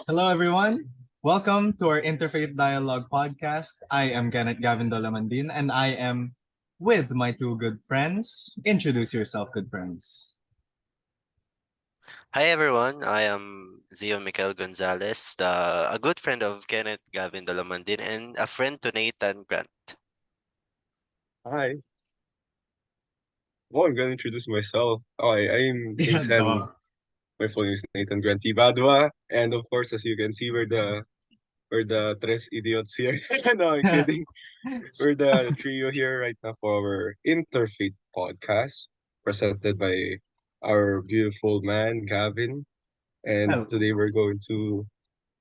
Hello, everyone. Welcome to our Interfaith Dialogue podcast. I am Kenneth Gavin Dolamandin, and I am with my two good friends. Introduce yourself, good friends. Hi everyone, I am Zio Mikel Gonzalez, a good friend of Kenneth Gavin Dalamandin and a friend to Nathan Grant. Hi. I'm gonna introduce myself. I'm Yan Nathan. to. My full name is Nathan Granti Badua, and of course, as you can see, we're the tres idiots here. No, I'm kidding. We're the trio here right now for our Interfaith podcast, presented by our beautiful man Gavin. And Hello. today we're going to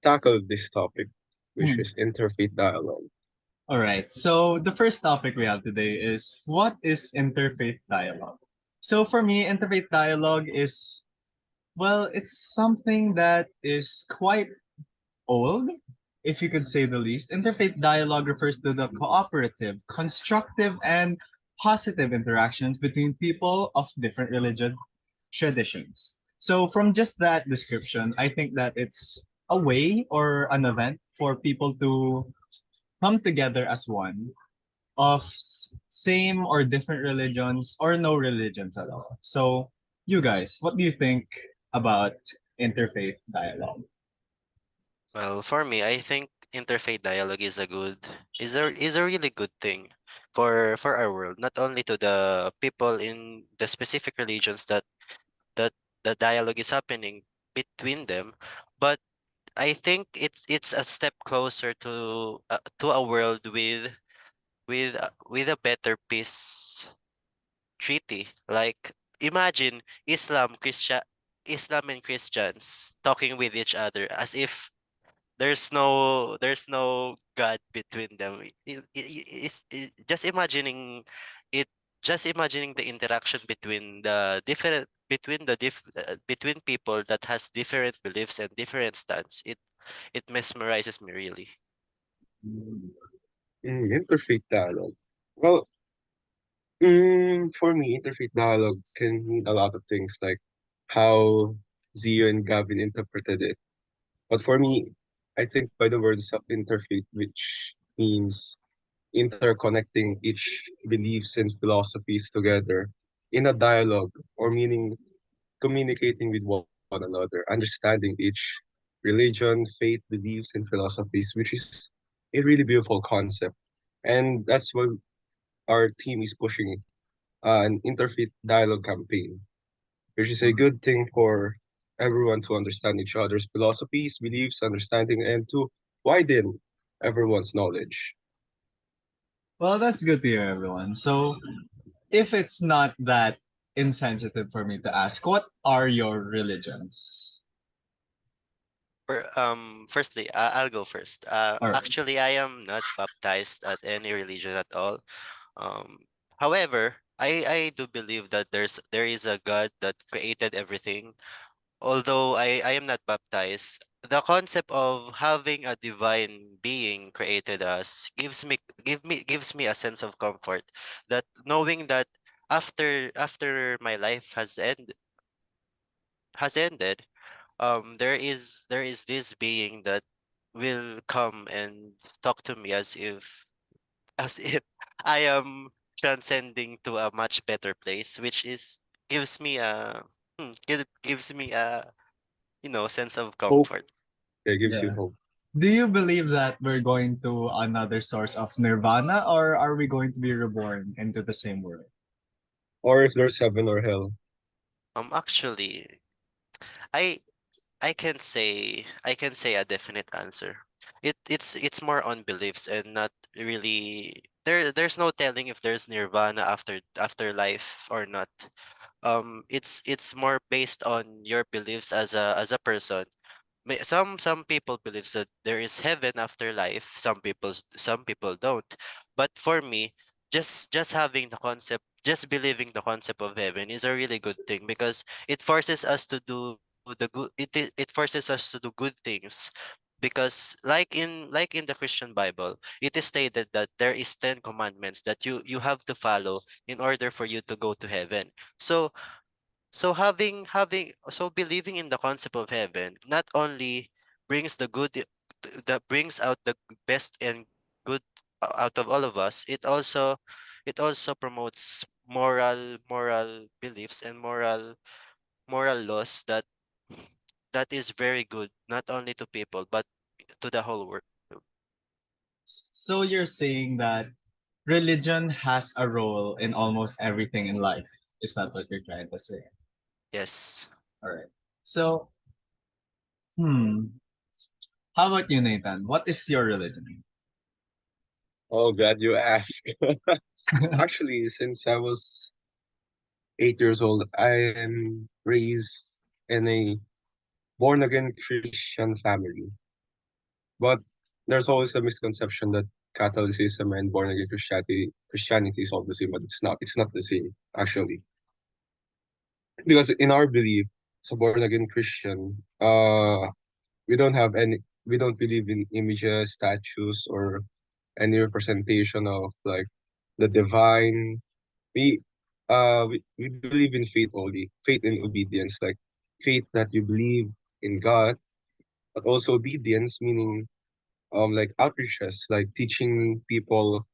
tackle this topic, which Hmm. is interfaith dialogue. All right. So the first topic we have today is what is interfaith dialogue? So for me, interfaith dialogue is, well, it's something that is quite old, if you could say the least. Interfaith dialogue refers to the cooperative, constructive, and positive interactions between people of different religious traditions. So, from just that description, I think that it's a way or an event for people to come together as one of same or different religions or no religions at all. So, you guys, what do you think about interfaith dialogue? Well, for me, I think interfaith dialogue is a really good thing for our world, not only to the people in the specific religions that the dialogue is happening between them, but I think it's a step closer to a world with a better peace treaty. Like imagine Islam and Christians talking with each other as if there's no God between them. Just imagining it. Just imagining the interaction between people that has different beliefs and different stance. It mesmerizes me really. Interfaith dialogue. Well, for me, interfaith dialogue can mean a lot of things, like how Zio and Gavin interpreted it. But for me, I think by the words of interfaith, which means interconnecting each beliefs and philosophies together in a dialogue, or meaning communicating with one another, understanding each religion, faith, beliefs, and philosophies, which is a really beautiful concept. And that's why our team is pushing an interfaith dialogue campaign, which is a good thing for everyone to understand each other's philosophies, beliefs, understanding, and to widen everyone's knowledge. Well, that's good to hear, everyone. So, if it's not that insensitive for me to ask, what are your religions? Firstly, I'll go first. All right. Actually, I am not baptized at any religion at all. Um, However, I do believe that there is a God that created everything. Although I am not baptized, the concept of having a divine being created us gives me a sense of comfort, that knowing that after my life has ended, there is this being that will come and talk to me as if I am transcending to a much better place, which is gives me a gives me a sense of Hope, comfort. yeah, gives you Yeah. hope. Do you believe that we're going to another source of nirvana, or are we going to be reborn into the same world? Or if there's heaven or hell. Actually, I I can say a definite answer. It's more on beliefs and not really there's no telling if there's nirvana after life or not. It's more based on your beliefs as a person. Some people believes that there is heaven after life. Some people don't. But for me, just having the concept, just believing the concept of heaven is a really good thing, because it forces us to do the good. It forces us to do good things, because like in the Christian Bible, it is stated that there is 10 commandments that you have to follow in order for you to go to heaven. So believing in the concept of heaven not only brings the good that brings out the best and good out of all of us. It also promotes moral beliefs and moral laws that is very good not only to people but to the whole world. So you're saying that religion has a role in almost everything in life. Is that what you're trying to say? Yes. All right. So, hmm, how about you, Nathan? What is your religion? Oh, glad you asked. Actually, since I was 8 years old, I am raised in a born again Christian family. But there's always a misconception that Catholicism and born again Christianity is all the same, but it's not. It's not the same, actually. Because in our belief, as a born again Christian, we don't have any we don't believe in images, statues, or any representation of like the divine. We believe in faith only, faith and obedience, like faith that you believe in God, but also obedience, meaning like outreaches, like teaching people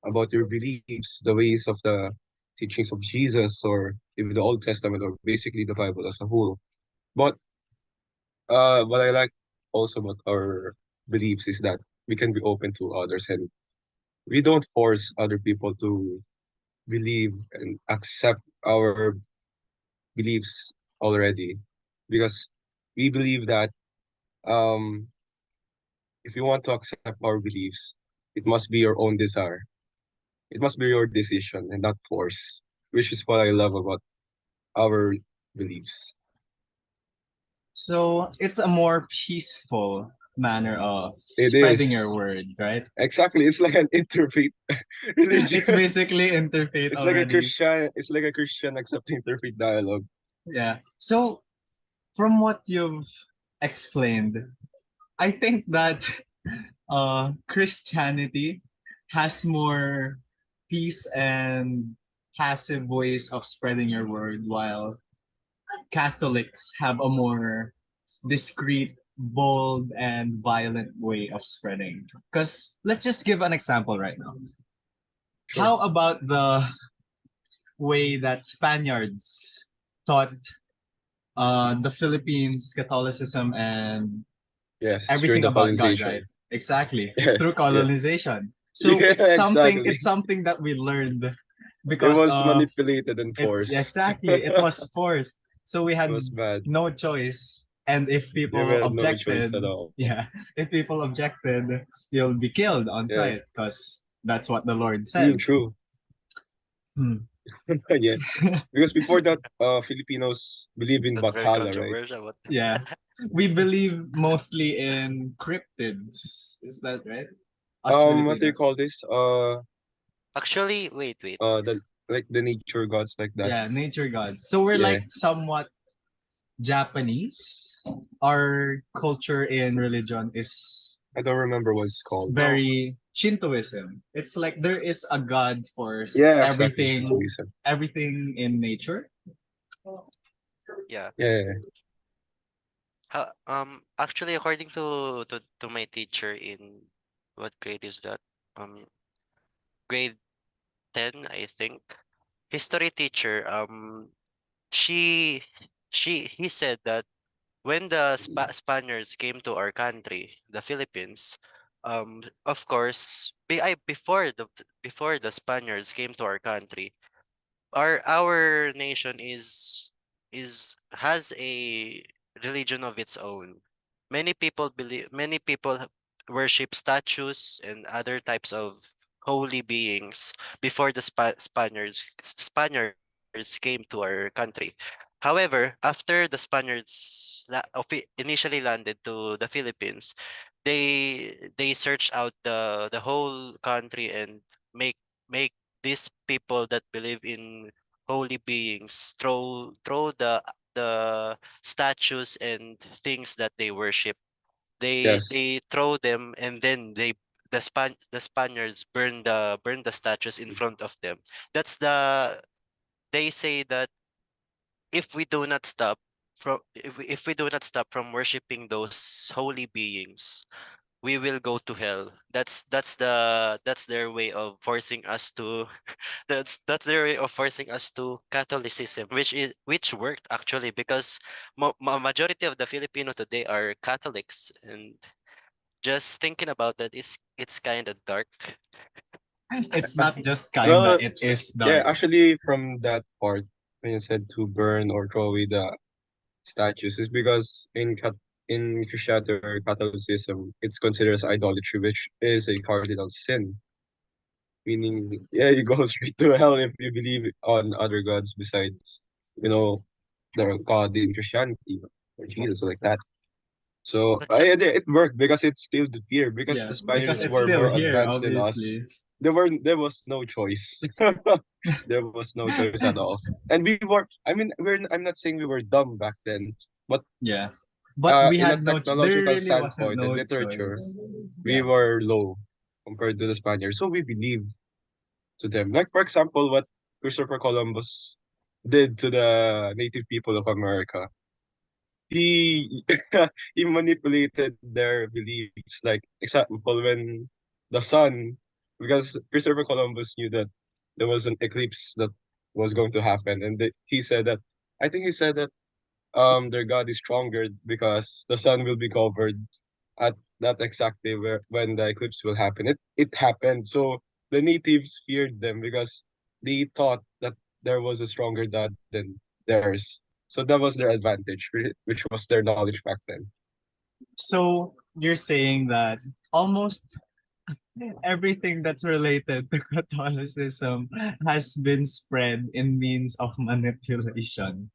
about your beliefs, the ways of the teachings of Jesus, or even the Old Testament, or basically the Bible as a whole. But what I like also about our beliefs is that we can be open to others, and we don't force other people to believe and accept our beliefs already, because we believe that um if you want to accept our beliefs, it must be your own desire. It must be your decision and not force, which is what I love about our beliefs. So it's a more peaceful manner of It spreading your is word, right? exactly. It's like an interfaith religion. It's basically interfaith already. It's like a Christian accepting interfaith dialogue. Yeah. So from what you've explained, I think that Christianity has more peace and passive ways of spreading your word, while Catholics have a more discreet, bold, and violent way of spreading. Because let's just give an example right now. Sure. How about the way that Spaniards taught the Philippines Catholicism and Yes, during everything the about God, right? colonization. Exactly. Yes, Through yeah. colonization. So Yeah, exactly. it's something that we learned It because was manipulated and it's yeah, forced. exactly, it was forced. So we It had was bad. no choice. And if Yeah, we people had no choice objected, at all. yeah, if people objected, you'll be killed on Yeah. sight because that's what the Lord said. True. Hmm. Yeah. Because before that, Filipinos believe in That's very Bathala, right? controversial. But Yeah. We believe mostly in cryptids. Is that right? Us What do you call Filipinos. this? actually, wait. The like the nature gods like that. Yeah, nature gods. So we're Yeah. like somewhat Japanese. Our culture in religion is I don't remember what it's called. very Shintoism. It's like there is a god for Yeah, exactly. everything, Shintoism. everything in nature. yeah. Yeah. Actually, according to my teacher in what grade is that? Um, grade 10, I think. History teacher. She he said that when the Spaniards came to our country, the Philippines, of course, before the Spaniards came to our country, our nation is has a religion of its own. Many people worship statues and other types of holy beings before the Spaniards came to our country. However, after the Spaniards initially landed to the Philippines, they searched out the whole country and make these people that believe in holy beings throw the statues and things that they worship. Yes. They throw them, and then the Spaniards burn the statues in front of them. That's the They say that if we do not stop, if we do not stop from worshiping those holy beings, we will go to hell. That's their way of forcing us to that's their way of forcing us to Catholicism, which worked actually because majority of the Filipino today are Catholics, and just thinking about that is it's kind of dark. It's not just kinda, Well, it is yeah, dark. actually, from that part, when you said to burn or throw away the statues, is because in Christianity or Catholicism, it's considered as idolatry, which is a cardinal sin. Meaning, yeah, you go straight to hell if you believe on other gods besides, you know, the God in Christianity or Jesus or like that. So But so, it worked because it's still the fear because Yeah, the because Spaniards it's were still more here, advanced than us. obviously. There was no choice. There was no choice at all. And we were I mean I'm not saying we were dumb back then, but Yeah. But we in a had there technological really wasn't standpoint and no literature, choice. we Yeah. were low compared to the Spaniards. So we believed to them. Like for example, what Christopher Columbus did to the native people of America. He he manipulated their beliefs. Like example, when the sun, because Christopher Columbus knew that there was an eclipse that was going to happen, and he said that I think he said that their god is stronger because the sun will be covered at that exact day where when the eclipse will happen. It happened. So the natives feared them because they thought that there was a stronger god than theirs. So that was their advantage, which was their knowledge back then. So you're saying that almost everything that's related to Catholicism has been spread in means of manipulation.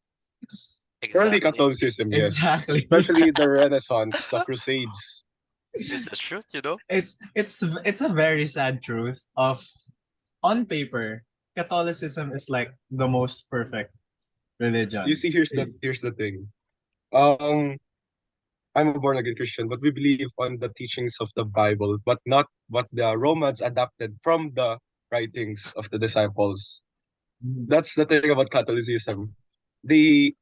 Early exactly. Catholicism, yes. Exactly. Especially the Renaissance, the Crusades. It's the truth, you know? It's a very sad truth of on paper, Catholicism is like the most perfect You religion. see, here's the thing. Um, I'm a born again Christian, but we believe on the teachings of the Bible, but not what the Romans adapted from the writings of the disciples. That's the thing about Catholicism. They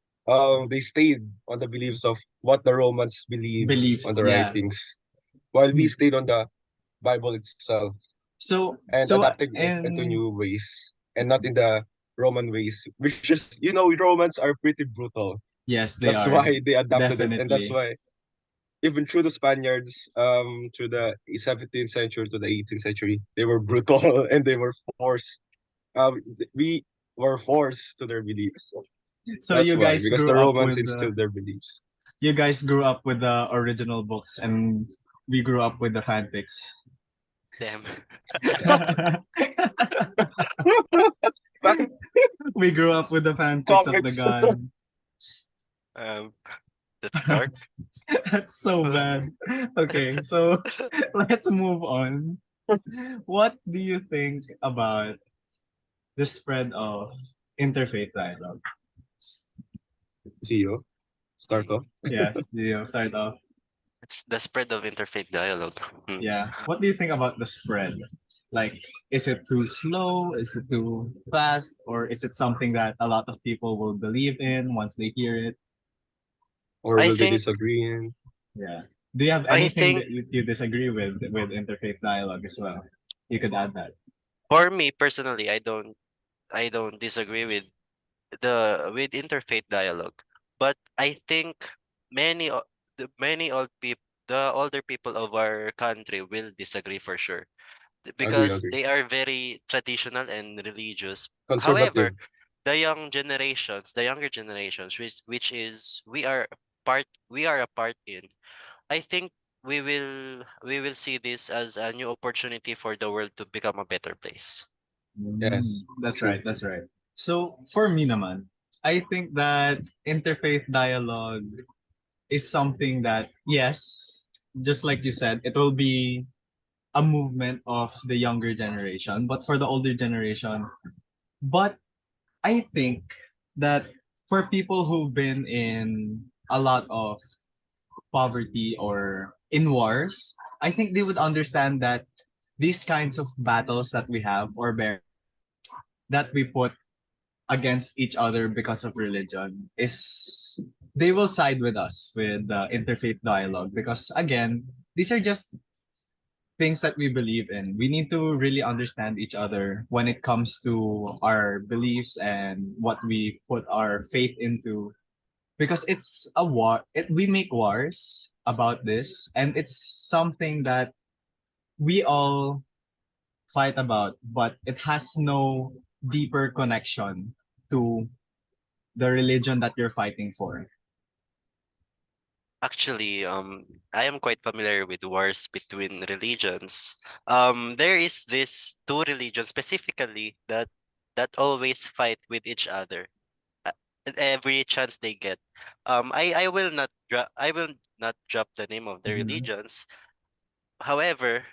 they stayed on the beliefs of what the Romans believed Belief, on the yeah. writings, while we stayed on the Bible itself and So adapting it into and new ways and not in the Roman ways, which is Romans are pretty brutal. yes, they That's are why they adapted it, and that's definitely. why even through the Spaniards, through the 17th century to the 18th century, they were brutal and they were forced. We were forced to their beliefs. So That's you why, guys because grew the up Romans with instilled their beliefs. the original books, and we grew up with the fanfics. Damn. Fan We grew up with the fanfics of the comics. god. Um, that's dark. That's so bad. Okay, so let's move on. What do you think about the spread of interfaith dialogue? CEO, start off. Yeah, start off. It's the spread of interfaith dialogue. Yeah. What do you think about the spread? Like, is it too slow? Is it too fast? Or is it something that a lot of people will believe in once they hear it? Or I will they think disagree? And Yeah. Do you have I anything think that you disagree with interfaith dialogue as well? You could add that. for me personally, I don't disagree with interfaith dialogue, but I think many old people, the older people of our country will disagree for sure agree, because agree. they are very traditional and religious. However, Conservative. the younger generations, which is we are a part in, I think we will see this as a new opportunity for the world to become a better place. Yes, That's true. right. That's right. So for me naman, I think that interfaith dialogue is something that, yes, just like you said, it will be a movement of the younger generation, but for the older generation. But I think that for people who've been in a lot of poverty or in wars, I think they would understand that these kinds of battles that we have or bear that we put against each other because of religion is they will side with us with the interfaith dialogue because again, these are just things that we believe in. We need to really understand each other when it comes to our beliefs and what we put our faith into because it's a war. We make wars about this and it's something that we all fight about, but it has no deeper connection to the religion that you're fighting for. Actually, I am quite familiar with wars between religions. There is this two religions specifically that always fight with each other at every chance they get. I will not drop the name of the Mhm. religions. However,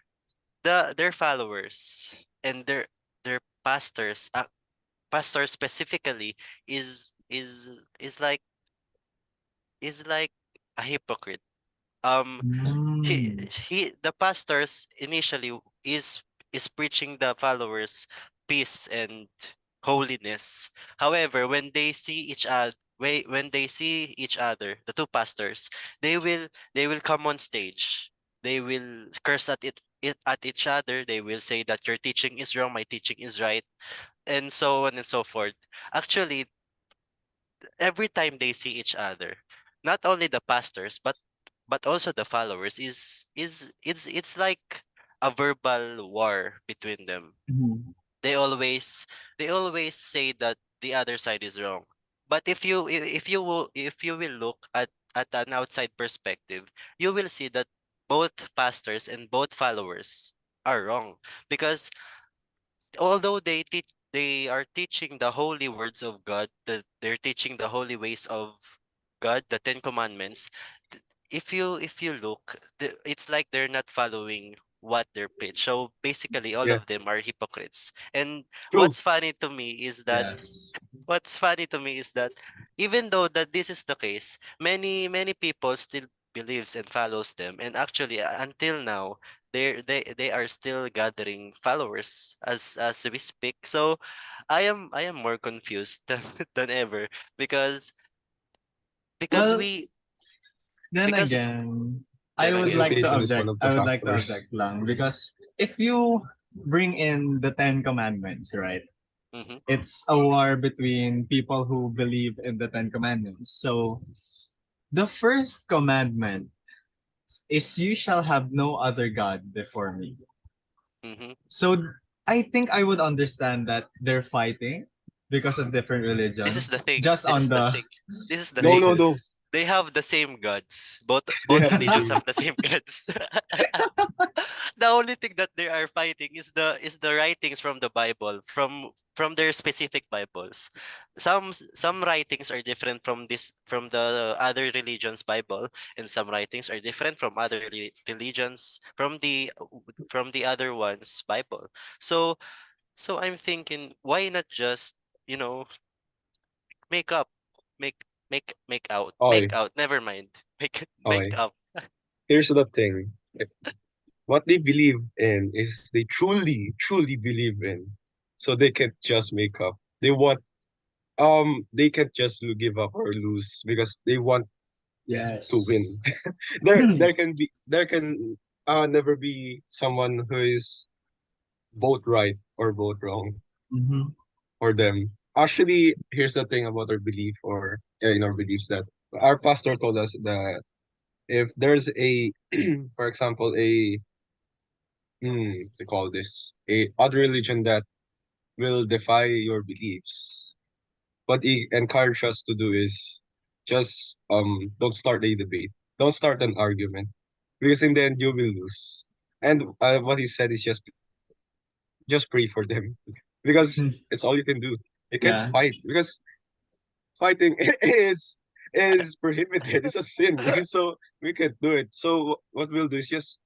their followers and their pastors specifically is like a hypocrite. Um, Mm. the pastors initially is preaching the followers peace and holiness. However, when they see each other when they see each other, the two pastors, they will come on stage. They will curse at each other. They will say that your teaching is wrong, my teaching is right, and so on and so forth. Actually, every time they see each other, not only the pastors but also the followers it's like a verbal war between them. Mhm. They always they always say that the other side is wrong. But if you will look at an outside perspective, you will see that both pastors and both followers are wrong because although they are teaching the holy words of God, they're teaching the holy ways of God, the Ten Commandments. If you look, it's like they're not following what they're preach. So basically, all Yeah, of them are hypocrites. And true. Yes. what's funny to me is that even though that this is the case, many people still believes and follows them. And actually, until now, they are still gathering followers as we speak. So I am more confused than ever because because Well, we then because again, I then would again. like to Communication is one object. of the I would like to object factors. lang because if you bring in the Ten Commandments, right? Mm-hmm, It's a war between people who believe in the Ten Commandments. So the first commandment is you shall have no other God before me. mm-hmm. So I think I would understand that they're fighting because of different This is the religions. thing. Just This on is the the thing. This is the No, thing. no, no. basis. They have the same gods. They Both have the religions same. have the same gods. The only thing that they are fighting is the writings from the Bible, from their specific Bibles. Some writings are different from from the other religions' Bible, and some writings are different from other religions from the other one's Bible. So I'm thinking, why not just, you know, make up, make make Oi, out. Never mind. Make oi. up. Here's the thing. If what they believe in is they truly, truly believe in. So they can't just make up. They can't just give up or lose because they want to Yes. win. There can never be someone who is both right or both wrong Mhm. for them. Actually, here's the thing about our belief or in our beliefs that our pastor told us that if there's a, for example, they call this a other religion that will defy your beliefs, what he encouraged us to do is just don't start a debate, don't start an argument, because in the end you will lose. And what he said is just pray for them, because it's all you can do. You can't Yeah. fight because fighting is prohibited. It's a sin. So we can't do it. So what we'll do is just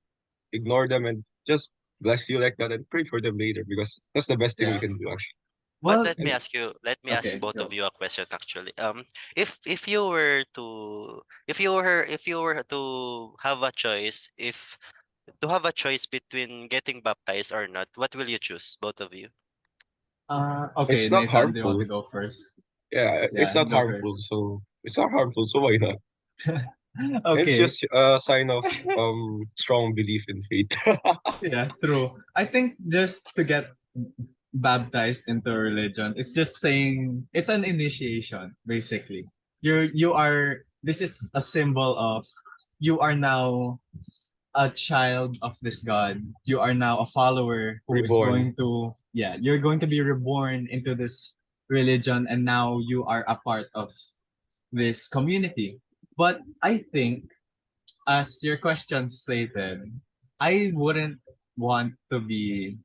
ignore them and just bless you like that and pray for them later because that's the best thing we Yeah. can do actually. But Well, And let me ask okay, both of go. you a question actually. If you were to if you were to have a choice, if to have a choice between getting baptized or not, what will you choose, both of you? Okay, It's not Nathan, do you want to harmful. go first? Yeah, it's Yeah, not go first. harmful, so it's not harmful, so why not? It's Okay, just a sign of strong belief in faith. yeah, true. I think just to get baptized into a religion, it's just saying it's an initiation, basically. You are this is a symbol of you are now a child of this God. You are now a follower who is Reborn. going to, yeah, you're going to be reborn into this religion and now you are a part of this community. But I think, as your question stated, I wouldn't want to be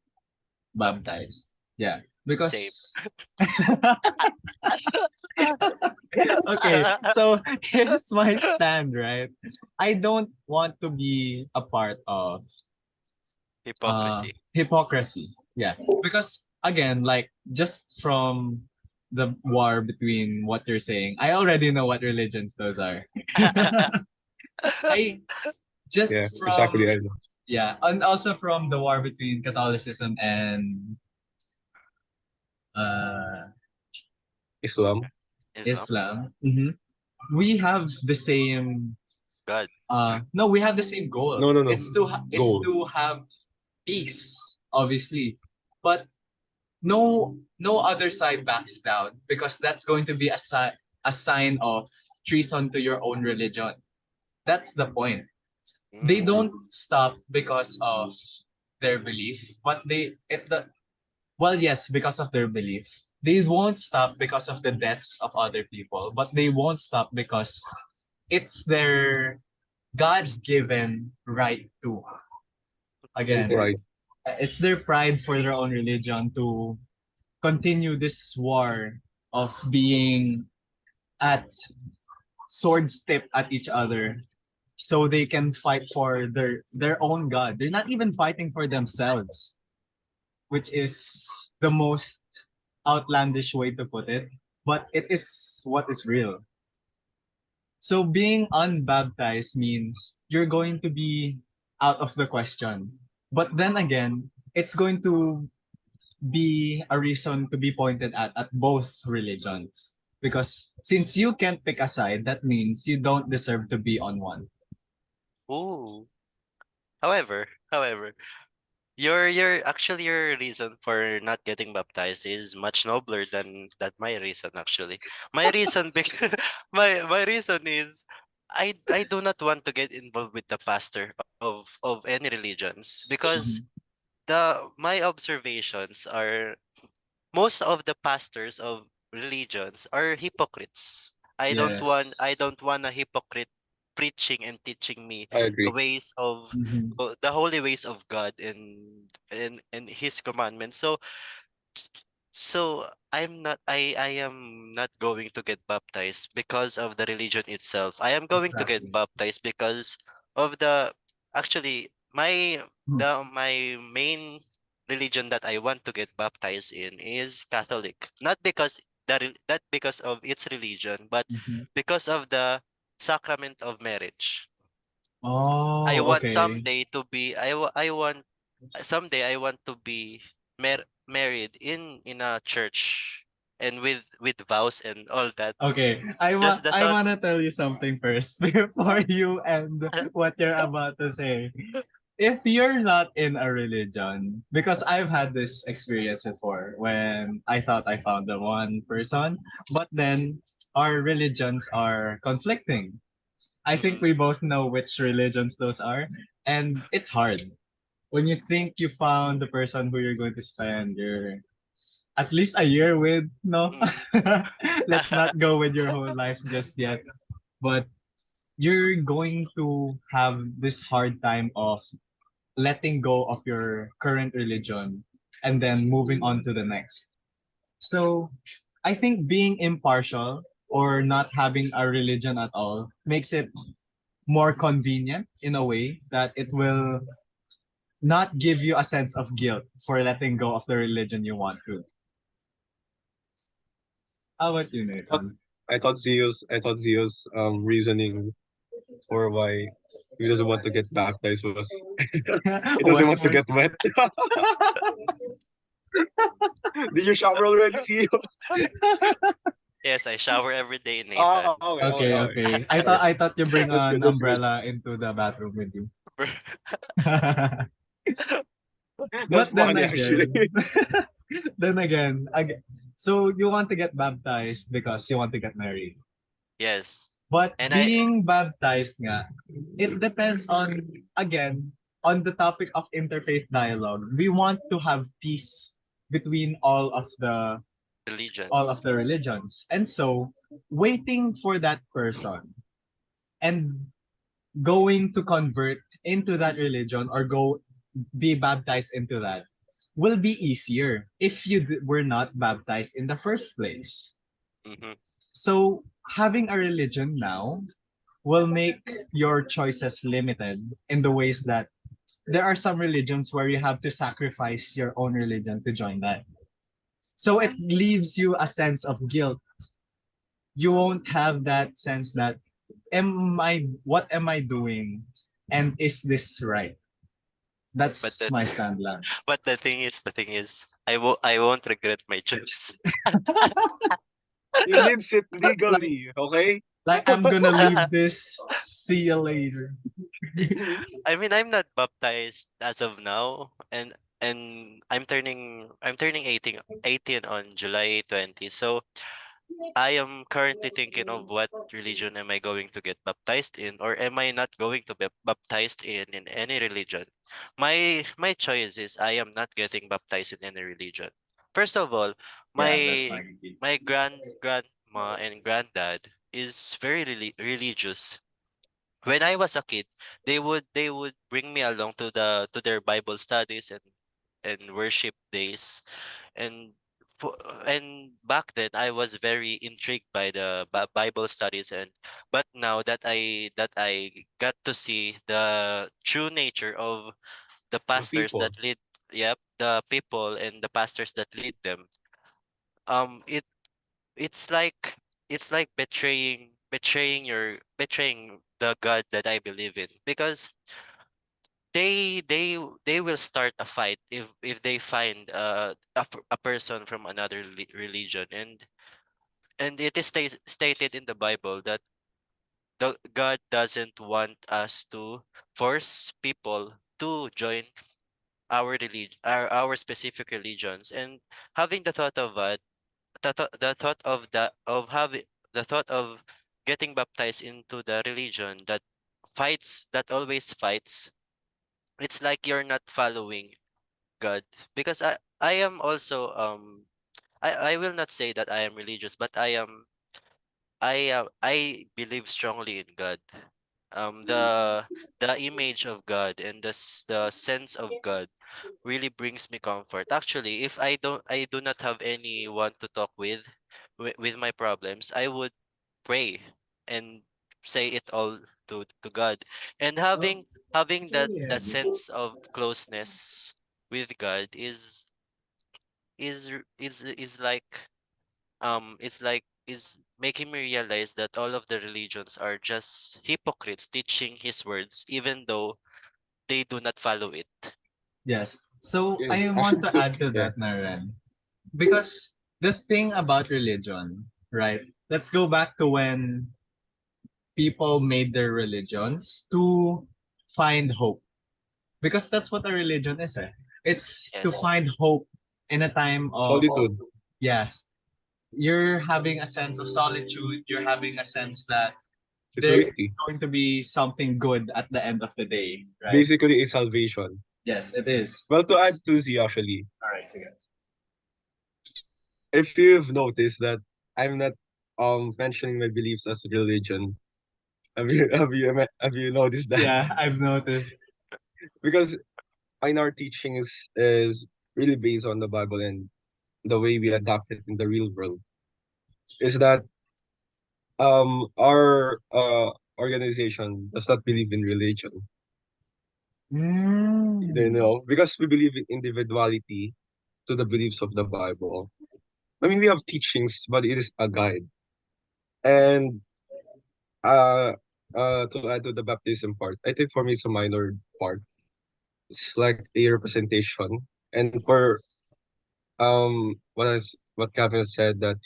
Baptized. baptized. Yeah, Same. because okay, so here's my stand, right? I don't want to be a part of Hypocrisy. hypocrisy. Yeah, because again, like just from the war between what you're saying, I already know what religions those are. I Yeah, just exactly. from, I know. yeah, and also from the war between Catholicism and uh Islam. Islam. Islam. We have the same God. no, we have the same goal. No, no, no. It's to it's Goal. to have peace, obviously. But no other side backs down because that's going to be a sign of treason to your own religion. That's the point. They Mm. don't stop because of their belief, but well, yes, because of their belief. They won't stop because of the deaths of other people, but they won't stop because it's their God-given right to, And again, pride. it's their pride for their own religion to continue this war of being at swords tip at each other so they can fight for their own God. They're not even fighting for themselves, which is the most outlandish way to put it, but it is what is real. So being unbaptized means you're going to be out of the question. But then again, it's going to be a reason to be pointed at both religions. Because since you can't pick a side, that means you don't deserve to be on one. Ooh. However, your reason for not getting baptized is much nobler than my reason actually. My reason my reason is I do not want to get involved with the pastor of any religions because Mhm. the my observations are most of the pastors of religions are hypocrites. I Yes. don't want a hypocrite preaching and teaching me I the agree. ways of Mhm. the holy ways of God and his commandments. So I am not going to get baptized because of the religion itself. I am going to get Exactly. baptized because of the actually Mhm. my main religion that I want to get baptized in is Catholic. Not because of its religion, but Mhm. because of the sacrament of marriage. I Oh, want okay. someday to be I want someday I want to be married in a church and with vows and all that. Okay, Just the I thought. wanna tell you something first before you end what you're about to say. If you're not in a religion, because I've had this experience before when I thought I found the one person, but then our religions are conflicting. I think Mhm. we both know which religions those are, and it's hard when you think you found the person who you're going to spend your at least a year with. No, Mm. let's not go with your whole life just yet. But you're going to have this hard time of letting go of your current religion and then moving on to the next. So I think being impartial or not having a religion at all makes it more convenient in a way that it will not give you a sense of guilt for letting go of the religion you want to. How about you, But Nathan? I thought Zio's reasoning for why he doesn't want to get baptized was he doesn't Was want to get first. wet. Did you shower already, CEO? Yes, I shower every day, Nathan. Oh, okay, Okay. okay. I thought you bring That's good, an that's good. umbrella into the bathroom with you. That's But then funny, actually. again, so you want to get baptized because you want to get married. Yes. But And I being baptized nga, it depends on, again, on the topic of interfaith dialogue. We want to have peace between all of religions. the religions. And so, waiting for that person and going to convert into that religion or go be baptized into that will be easier if you were not baptized in the first place. Mm-hmm. So, having a religion now will make your choices limited in the ways that there are some religions where you have to sacrifice your own religion to join that. So it leaves you a sense of guilt. You won't have that sense that what am I doing and is this right? But That's the my stand lang. but the thing is, I won't regret my choice. You live it like, legally, okay? like I'm gonna leave this. See you later. I mean, I'm not baptized as of now, and I'm turning 18 on July 20. So I am currently thinking of what religion am I going to get baptized in, or am I not going to be baptized in any religion? My choice is I am not getting baptized in any religion. First of all, Yeah, that's my fine. my grandma and granddad is very religious. When I was a kid, they would bring me along to their Bible studies and worship days, and and back then I was very intrigued by the Bible studies, but now that I got to see the true nature of the The pastors people. that lead, yep, the people and the pastors that lead them, it it's like it's like betraying the God that I believe in, because they will start a fight if they find a person from another religion, and it is stated in the Bible that the God doesn't want us to force people to join our religion, our specific religions. And having the thought of that, the thought of that of having the thought of getting baptized into the religion that always fights, it's like you're not following God. Because I am also I will not say that I am religious, but I believe strongly in God. The image of God and the sense of God really brings me comfort. Actually, if I do not have anyone to talk with my problems, I would pray and say it all to God. And having that sense of closeness with God is like it's like is making me realize that all of the religions are just hypocrites teaching his words even though they do not follow it. Yes. So Yeah, I want actually, to add to yeah. that, Naren. Because the thing about religion, right? Let's go back to when people made their religions to find hope. Because that's what a religion is, eh? It's to Yes. find hope in a time of, Solitude, yes, you're having a sense of solitude, you're having a sense that there is security. going to be something good at the end of the day, right? Basically, is salvation. Yes, it is. Well, to add to Z, actually, All right, sige. if you've noticed that I'm not mentioning my beliefs as religion, have you noticed that? Yeah, I've noticed. Because in our teaching is really based on the Bible and the way we adapt it in the real world. Is that our organization does not believe in religion. You Mm. know, because we believe in individuality to the beliefs of the Bible. I mean, we have teachings, but it is a guide. And uh to add to the baptism part, I think for me it's a minor part. It's like a representation. And for what Kevin said, that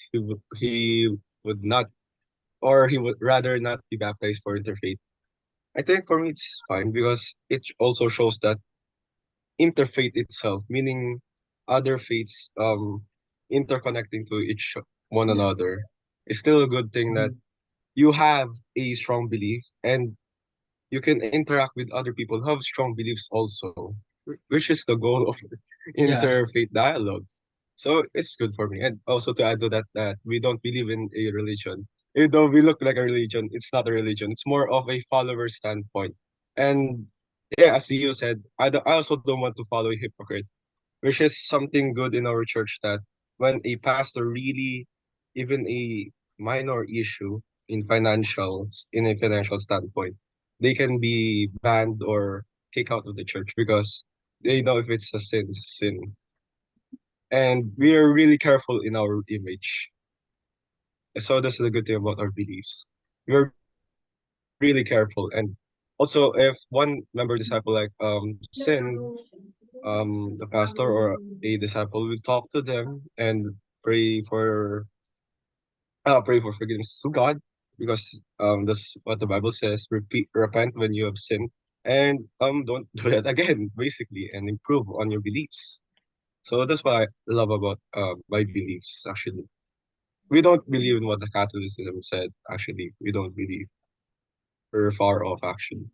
he would not, or he would rather not be baptized for interfaith. I think for me it's fine because it also shows that interfaith itself, meaning other faiths interconnecting to each one Yeah. another, is still a good thing that Mhm. you have a strong belief and you can interact with other people who have strong beliefs also, which is the goal of Yeah. interfaith dialogue. So it's good for me. And also to add to that, that we don't believe in a religion. Even though we look like a religion, it's not a religion. It's more of a follower standpoint. And yeah, as Leo said, I also don't want to follow a hypocrite, which is something good in our church, that when a pastor really, even a minor issue in a financial standpoint, they can be banned or kicked out of the church because they know if it's a sin, it's a sin. And we are really careful in our image. So that's the good thing about our beliefs. We're really careful. And also if one member disciple like sin, the pastor or a disciple will talk to them and pray for pray for forgiveness to God, because that's what the Bible says. Repent when you have sinned, and don't do that again, basically, and improve on your beliefs. So that's what I love about my beliefs. Actually, we don't believe in what the Catholicism said. Actually, we don't believe. We're far off. Actually,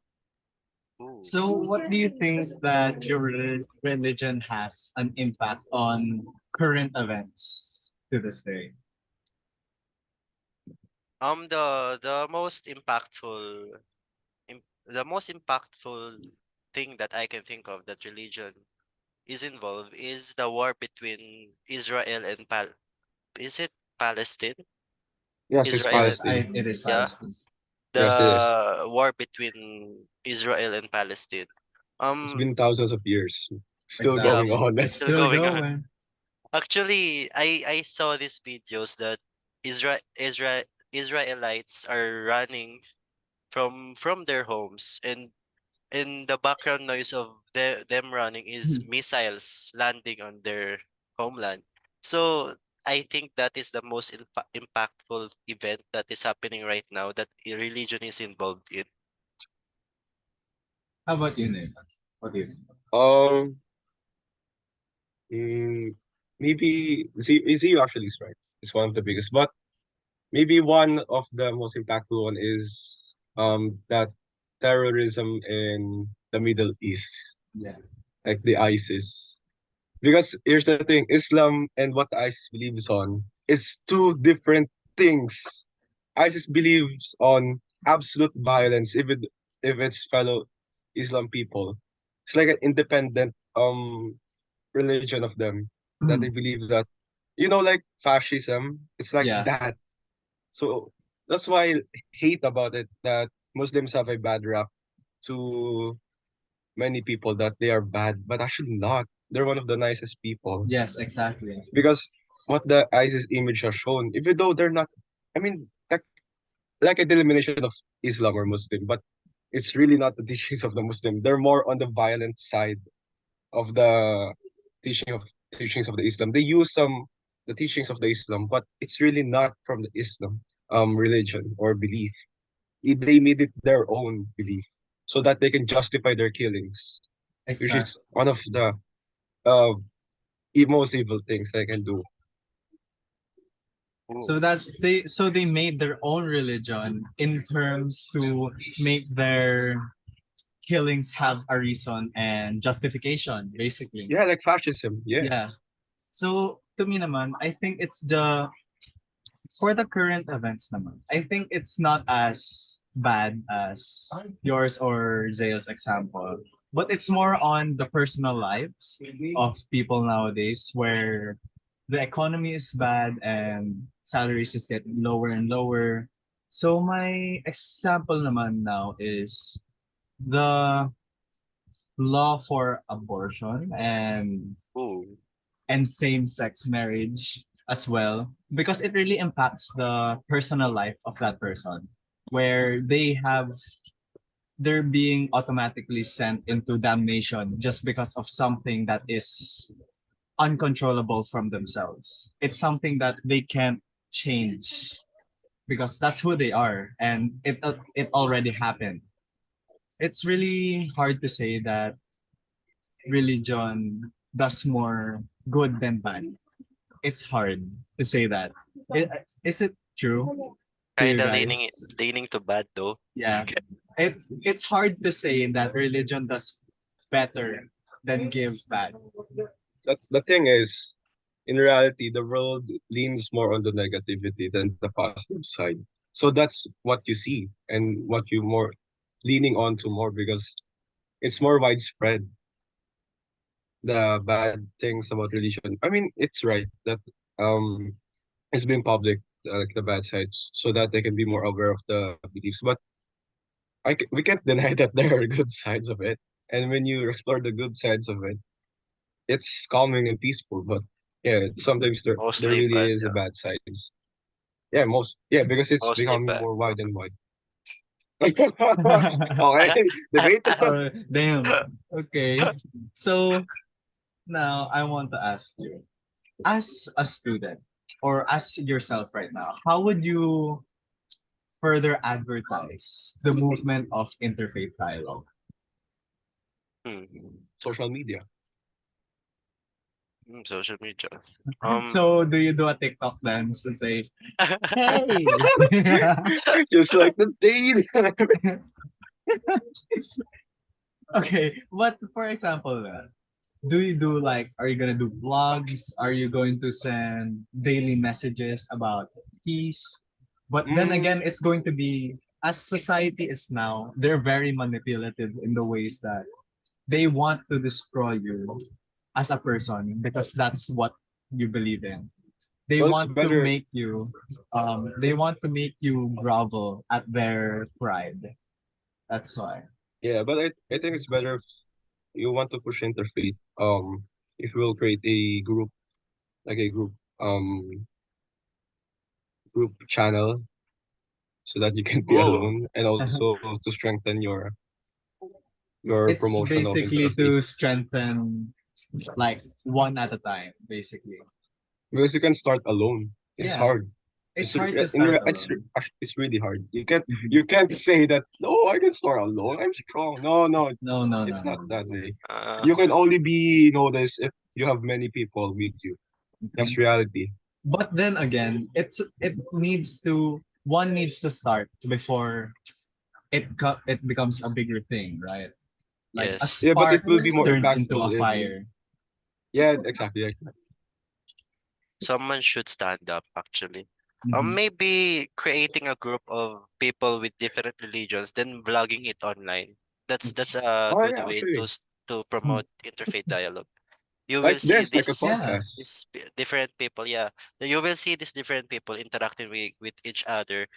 Ooh. So, what do you think that your religion has an impact on current events to this day? The most impactful thing that I can think of that religion is involved is the war between Israel and is it Palestine? yes, it's Israel Yes, and Palestine. it is yeah, Palestine. Yes, it is. the war between Israel and Palestine. It's Um, been thousands of years, still yeah, going Exactly. on. It's still still going on. going. Actually, I saw these videos that Israelites are running from their homes, and the background noise of them running is missiles landing on their homeland. So I think that is the most impactful event that is happening right now that religion is involved in. How about you, Nathan? What do you think? Um, mm, maybe Z actually is right. It's one of the biggest, but maybe one of the most impactful one is that terrorism in the Middle East, Yeah. like the ISIS. Because here's the thing, Islam and what ISIS believes on is two different things. ISIS believes on absolute violence, even if it's fellow Islam people. It's like an independent religion of them, that they believe that, like fascism, it's like Yeah. that. So that's why I hate about it, that Muslims have a bad rap to many people, that they are bad, but actually not. They're one of the nicest people, Yes, exactly. because what the ISIS image has shown, even though they're not, I mean, like a delineation of Islam or Muslim, but it's really not the teachings of the Muslim. They're more on the violent side of the teachings of the Islam. They use some the teachings of the Islam, but it's really not from the Islam religion or belief. They made it their own belief so that they can justify their killings, which is Exactly. one of the uh most evil things they can do. So Ooh. they made their own religion in terms to make their killings have a reason and justification, basically. Yeah, like fascism. Yeah. Yeah. So to me naman, I think it's the for the current events naman. I think it's not as bad as yours or Zaya's example, but it's more on the personal lives of people nowadays where the economy is bad and salaries just get lower and lower. So my example naman now is the law for abortion Ooh. and same-sex marriage as well because it really impacts the personal life of that person where they're being automatically sent into damnation just because of something that is uncontrollable from themselves. It's something that they can't change because that's who they are, and it already happened. It's really hard to say that religion does more good than bad. It's hard to say that. I- Is it true to you Kinda guys? leaning to bad though. Yeah. It's hard to say that religion does better than give bad. That's the thing is, in reality, the world leans more on the negativity than the positive side. So that's what you see and what you more leaning on to more because it's more widespread. The bad things about religion. I mean, it's right that um it's being public, like the bad sides, so that they can be more aware of the beliefs. But we can't deny that there are good sides of it. And when you explore the good sides of it, it's calming and peaceful. But yeah, sometimes there Mostly really bad, is a yeah. bad sides. Yeah, because it's Mostly becoming bad. more wide and wide. Okay, debate. Oh, damn. Okay. So now I want to ask you, as a student or as yourself right now, how would you further advertise the movement of interfaith dialogue? Hmm. Social media. Social media. So do you do a TikTok dance and say, "Hey"? Just like the date. Okay, but for example, do you do like, are you gonna do vlogs? Are you going to send daily messages about peace? But then Mm, again, it's going to be, as society is now, they're very manipulative in the ways that they want to destroy you as a person because that's what you believe in. They well, it's want to better. make you, grovel at their pride. That's why. Yeah, but I think it's better if you want to push interfaith. If you will create a group, like a group channel, so that you can be Ooh, alone, and also to strengthen your It's promotion of basically interfaith. to strengthen like one at a time, basically. Because you can start alone. It's Yeah, hard. it's hard to start alone. It's really hard. Mhm. You can't say that, no, I can start alone. I'm strong. No, No, no, no, it's not no. that way. uh, You can only be noticed if you have many people with you. That's Mhm. reality. But then again, it needs to, one needs to start before it becomes a bigger thing, right? Like a yes. Yeah, but it spark will be more turns into impactful a if fire. yeah, exactly. Someone should stand up, actually. Mhm. Maybe creating a group of people with different religions, then vlogging it online. That's a Oh good yeah, way actually. to promote interfaith dialogue. You Like will see this, like a this Yeah, podcast. different people, yeah. You will see these different people interacting with each other,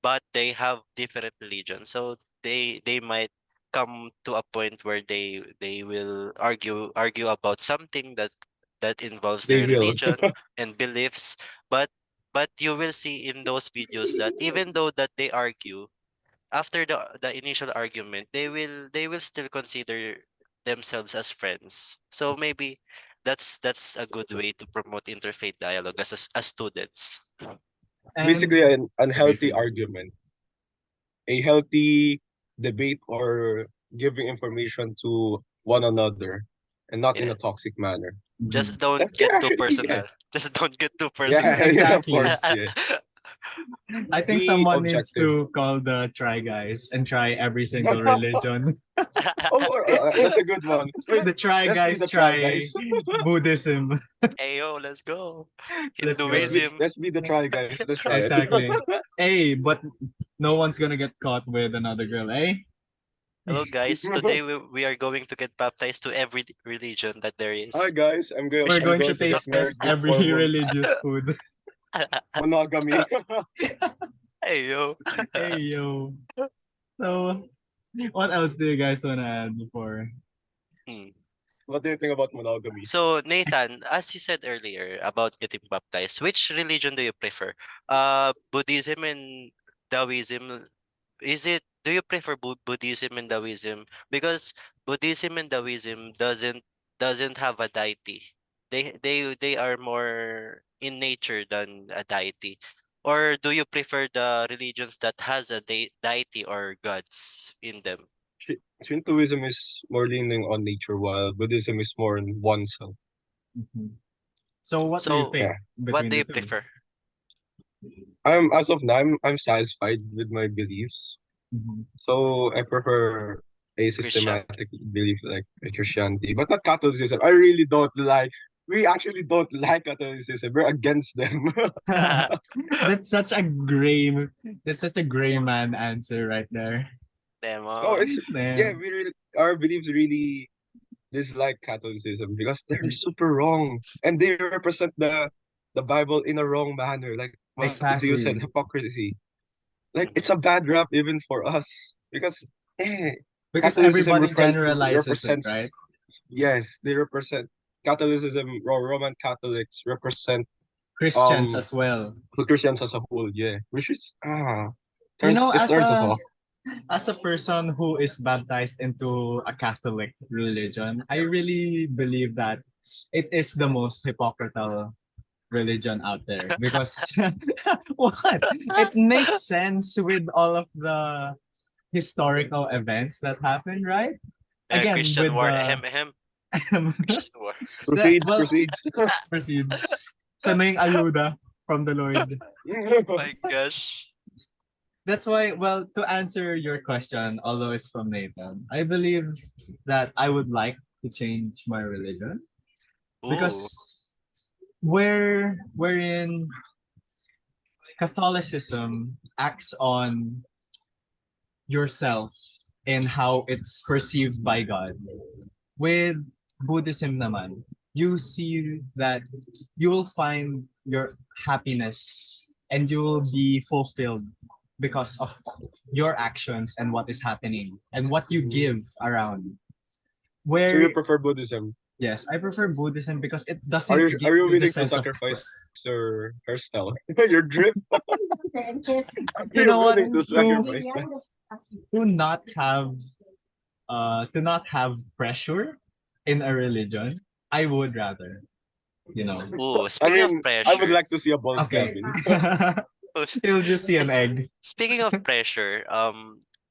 but they have different religions. So they might come to a point where they will argue about something that involves They their will. religion and beliefs. But you will see in those videos that even though that they argue, after the initial argument, they will still consider themselves as friends. So maybe that's a good way to promote interfaith dialogue as students. It's basically and an unhealthy basically, argument, a healthy debate or giving information to one another and not in a Yes. toxic manner. mhm. Just don't That's get too actually, yeah. personal. Just don't get too personal. Yeah, yeah, of Exactly. course, yeah. I think Be someone needs objective. to call the Try Guys and try every single religion. Oh, that's a good one. The Try Let's be Guys the try guys. try Buddhism. Ayo, let's go. Let's go. Hinduism. Let's be the try guys. Let's try it. Exactly. Hey, but no one's gonna get caught with another girl, eh? Hello, guys. Today we are going to get baptized to every religion that there Hi is. guys, We're I'm going to going to get taste test married every for religious food. monogamy. Ayo. Hey, yo. So, what else do you guys wanna add before? Hmm. What do you think about monogamy? So, Nathan, as you said earlier about getting baptized, which religion do you prefer? Buddhism and Taoism. Do you prefer Buddhism and Taoism? Because Buddhism and Taoism doesn't have a deity. They are more in nature than a deity. Or do you prefer the religions that has a deity or gods in them? Shintoism is more leaning on nature, while Buddhism is more on oneself. Mhm. So what do you So pick Yeah. what between do the you two? prefer? As of now, I'm satisfied with my beliefs. Mhm. So I prefer a Christianity. systematic belief like Christianity, but not Catholicism. I really don't like. We actually don't like Catholicism. We're against them. That's such a gray, that's such a gray man answer right there. No, Demo. it's Yeah. yeah. We really our beliefs really dislike Catholicism because they're super wrong and they represent the Bible in a wrong manner. Like what Zio said, Exactly. hypocrisy. Like Mhm. it's a bad rap even for us because Because Catholicism everybody generalizes it, right? represents yes, they represent Catholicism or Roman Catholics represent Christians um as well. the Christians as a whole, yeah. Which is You know, turns us off. as a person who is baptized into a Catholic religion, I really believe that it is the most hypocritical religion out there because what? It makes sense with all of the historical events that happened, right? Again, Christian with war. the Ahem, ahem. Christian war. Proceeds, well, proceeds. proceeds. Sana yung ayuda from the Lord. My gosh. That's why, well, to answer your question, although it's from Nathan, I believe that I would like to change my religion Ooh. because wherein Catholicism acts on yourself and how it's perceived by God. With Buddhism naman, you see that you will find your happiness and you will be fulfilled because of your actions and what is happening and what you give around. So you Where prefer Buddhism? yes, I prefer Buddhism because it Are doesn't you give you the willing to sense of sacrifice your hairstyle, your drip? Are you you know what willing to sacrifice that? to not have to not have pressure in a religion. I would rather, you know. Ooh. I Speaking of mean, I would pressure. like to see a bald Okay. Gavin. You'll just see an egg. Speaking of pressure,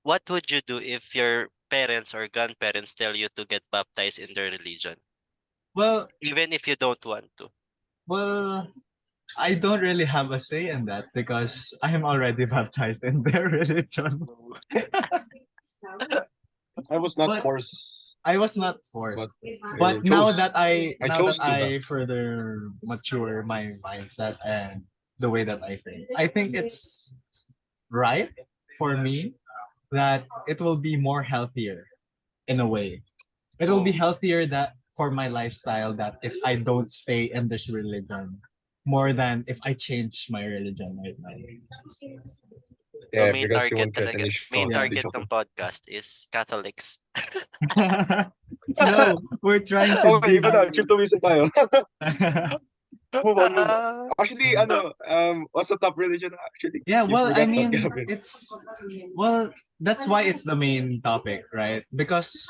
what would you do if your parents or grandparents tell you to get baptized in their religion, Well, even if you don't want to? well, I don't really have a say in that because I am already baptized in their religion. I was not But forced, I was not forced. but But I chose. I now that chose to I back. further mature my mindset and the way that I think it's right for me that it will be more healthier in a way. It will be Ooh. healthier that for my lifestyle that if I don't stay in this religion more than if I change my religion right now. So Yeah, because you won't get any main shorts. Yeah. target ng podcast is Catholics. No, we're trying to Okay, dig. iba na. Shintoism tayo. Move on, move on. Ah. Actually, what's the top religion actually? Yeah, You well, I forgot that, mean, Gavin. well, that's why it's the main topic, right? Because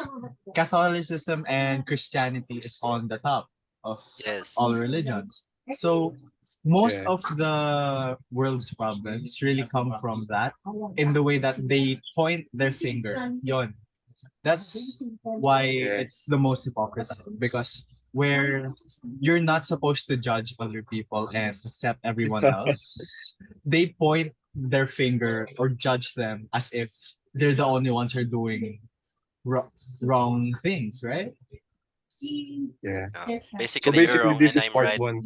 Catholicism and Christianity is on the top of all Yes. religions. So most Yeah. of the world's problems really come from that in the way that they point their finger. Yon. That's why Yeah. it's the most hypocrisy because where you're not supposed to judge other people and accept everyone else, they point their finger or judge them as if they're the only ones who are doing wrong things, right? Yeah. So Basically, you're basically, wrong this and is I'm part right. one.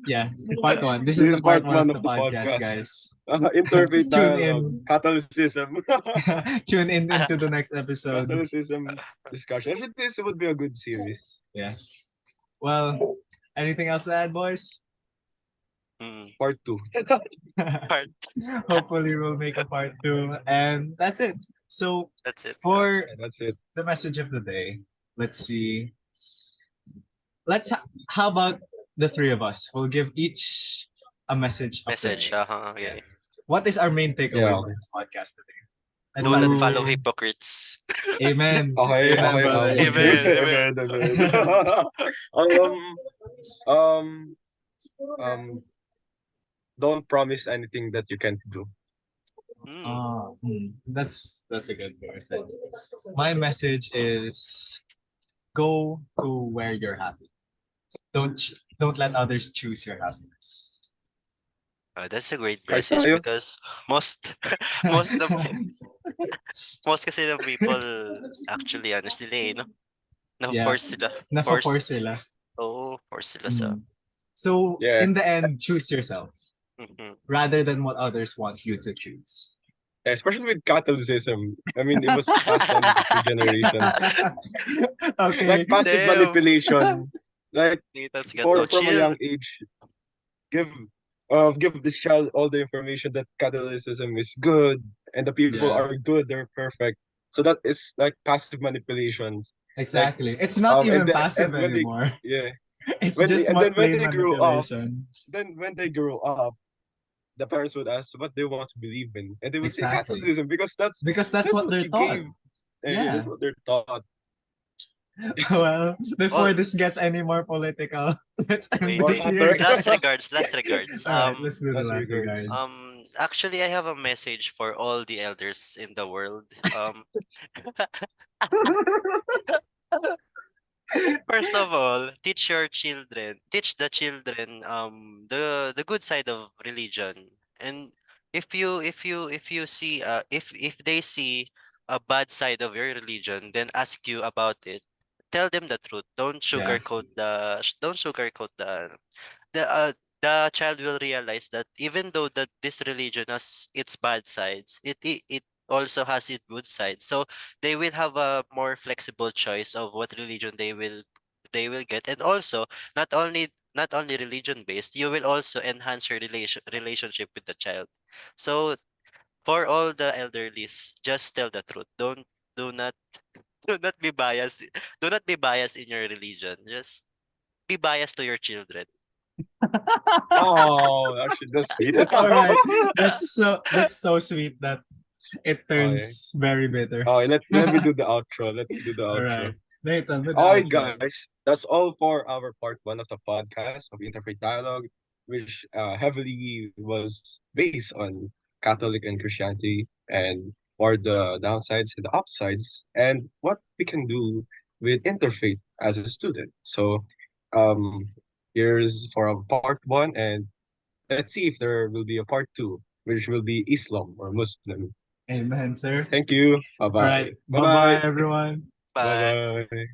Yeah, part one. This is This the is part part one of one the of the podcast, podcast. guys. Interfaith Tune dialogue, in. Catholicism, Tune in into the next episode. Catholicism discussion. I think this would be a good series. Yeah. Well, anything else to add, boys? Mm, Part two. part. Hopefully, we'll make a part two. And that's it. So, That's it. for Yeah, that's it. the message of the day, let's see. How about the three of us? We'll give each a message of the Message. day. Okay. What is our main takeaway Yeah. from this podcast today? Let's Do start not with follow you. hypocrites. Amen. Okay, Amen, okay, brother. Amen, amen. amen, amen. Um, um, um, don't promise anything that you can't do. Mm. That's a good verse. My message is go to where you're happy. Don't let others choose your happiness. That's a great Kahit message tayo. because most most of most kasi ng people actually ano sila eh, no? Yeah, Na-force sila. nafa-force Forced. sila. Oo, force sila sa. So Yeah. in the end, choose yourself Mhm. rather than what others want you to choose. Especially with Catholicism. I mean, it was passed on through generations. Okay. Like passive Damn. manipulation. Like Nathan's got no from a chill. young age, give give this child all the information that Catholicism is good and the people Yeah. are good, they're perfect. So that is like passive manipulations. Like Exactly. It's not and even then passive when they anymore. yeah It's just and then when plain they grow up, manipulation. the parents would ask what they want to believe in, and they would say Exactly. Catholicism because Because that's that's what what they're you taught. gave. Yeah, Yeah. that's what they're taught. Well, before Well, this gets any more political, let's end wait, Or this wait. here, after. Last guys. regards, last regards. All right, let's do the Last last regards. regards. Actually, I have a message for all the elders in the world. First of all, teach the children the good side of religion. And if you see if they see a bad side of your religion, then ask you about it. Tell them the truth. Yeah, Don't sugarcoat the the child will realize that even though that this religion has its bad sides, it also has its good sides. So they will have a more flexible choice of what religion they will get. And also not only religion based, you will also enhance your relationship with the child. So for all the elderlies, just tell the truth. Do not do not be biased. Do not be biased in your religion. Just be biased to your children. Oh, actually, that's sweet. all right. That's so sweet that it Okay. turns very bitter. Okay, let me do the outro. Let's do the All outro. right, Nathan, with the Alright, outro. guys, that's all for our part one of the podcast of Interfaith Dialogue, which heavily was based on Catholic and Christianity and what are the downsides and the upsides and what we can do with interfaith as a student. So, um, here's for our part one, and let's see if there will be a part two, which will be Islam or Muslim. Amen, sir. Thank you. Bye All bye. right, Bye bye bye, bye. everyone. Bye Bye. bye.